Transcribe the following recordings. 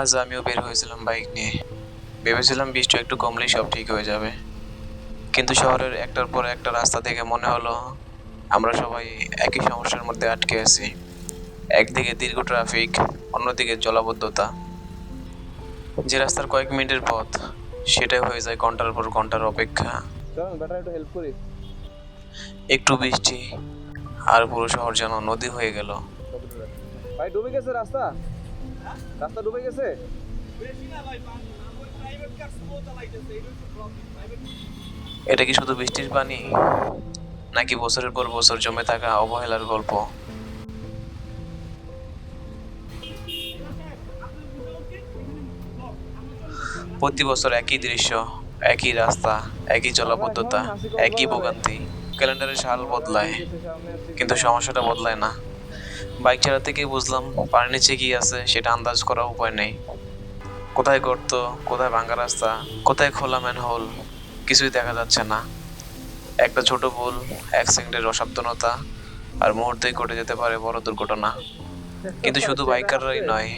আজ আমিও বের হয়েছিলাম বাইক নিয়ে। ভেবেছিলাম বৃষ্টি একটু কমলেই সব ঠিক হয়ে যাবে, কিন্তু শহরের একটার পর একটা রাস্তা দেখে মনে হলো আমরা সবাই একই সমস্যার মধ্যে আটকে আছি। একদিকে দীর্ঘ ট্রাফিক, অন্যদিকে জলাবদ্ধতা। যে রাস্তার কয়েক মিনিটের পথ, সেটাই হয়ে যায় ঘন্টার পর ঘন্টার অপেক্ষা। চল বেটা একটু হেল্প করি। একটু বৃষ্টি আর পুরো শহর যেন নদী হয়ে গেল। ভাই ডুবে গেছে রাস্তা, রাস্তা ডুবে গেছে। এটা কি শুধু বৃষ্টির পানি, নাকি বছরের পর বছর জমে থাকা অবহেলার গল্প? প্রতি বছর একই দৃশ্য, একই রাস্তা, একই জলাবদ্ধতা, একই ভোগান্তি। ক্যালেন্ডারের সাল বদলায়, কিন্তু সমস্যাটা বদলায় না। বাইক চালা থেকেই বুঝলাম পানির নিচে কি আছে সেটা আন্দাজ করার উপায় নেই। কোথায় গর্ত, কোথায় ভাঙা রাস্তা, কোথায় খোলা ম্যানহোল, কিছুই দেখা যাচ্ছে না। একটা ছোট ভুল, এক সেকেন্ডের অসাবধানতা, আর মুহূর্তেই ঘটে যেতে পারে বড় দুর্ঘটনা। কিন্তু শুধু বাইকাররাই নয়,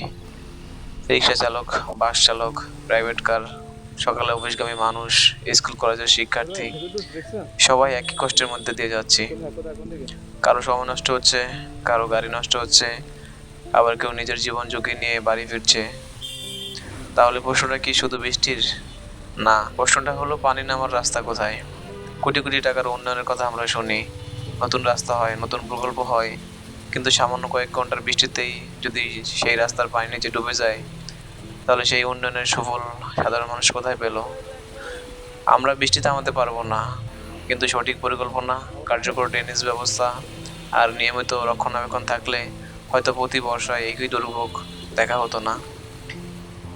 রিক্সা চালক, বাস চালক, প্রাইভেট কার, সকালে অফিসগামী মানুষ, স্কুল কলেজের শিক্ষার্থী, সবাই একই কষ্টের মধ্যে দিয়ে যাচ্ছি। কারো সময় নষ্ট হচ্ছে, কারো গাড়ি নষ্ট হচ্ছে, আবার কেউ নিজের জীবন ঝুঁকি নিয়ে বাড়ি ফিরছে। তাহলে প্রশ্নটা কি শুধু বৃষ্টির? না, প্রশ্নটা হলো পানি নামার রাস্তা কোথায়? কোটি কোটি টাকার উন্নয়নের কথা আমরা শুনি, নতুন রাস্তা হয়, নতুন প্রকল্প হয়, কিন্তু সামান্য কয়েক ঘন্টার বৃষ্টিতেই যদি সেই রাস্তার পানি নিচে ডুবে যায়, তাহলে সেই উন্নয়নের সুফল সাধারণ মানুষ কোথায় পেল? আমরা বৃষ্টি থামাতে পারবো না, কিন্তু সঠিক পরিকল্পনা, কার্যকর ড্রেনেজ ব্যবস্থা আর নিয়মিত রক্ষণাবেক্ষণ থাকলে হয়তো প্রতি বর্ষায় একই দুর্ভোগ দেখা হতো না।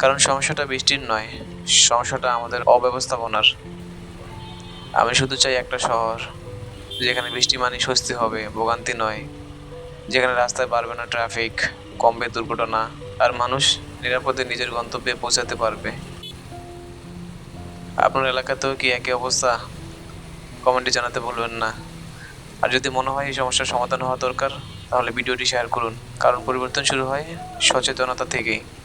কারণ সমস্যাটা বৃষ্টির নয়, সমস্যাটা আমাদের অব্যবস্থাপনার। আমি শুধু চাই একটা শহর যেখানে বৃষ্টি মানে স্বস্তি হবে, ভোগান্তি নয়। যেখানে রাস্তায় বাড়বে না ট্রাফিক, কমবে দুর্ঘটনা, আর মানুষ নিরাপদে নিজের গন্তব্যে পৌঁছাতে পারবে। আপনার এলাকাতেও কি একই অবস্থা? কমেন্টে জানাতে ভুলবেন না। আর যদি মনে হয় এই সমস্যার সমাধান হওয়া দরকার, তাহলে ভিডিওটি শেয়ার করুন, কারণ পরিবর্তন শুরু হয় সচেতনতা থেকেই।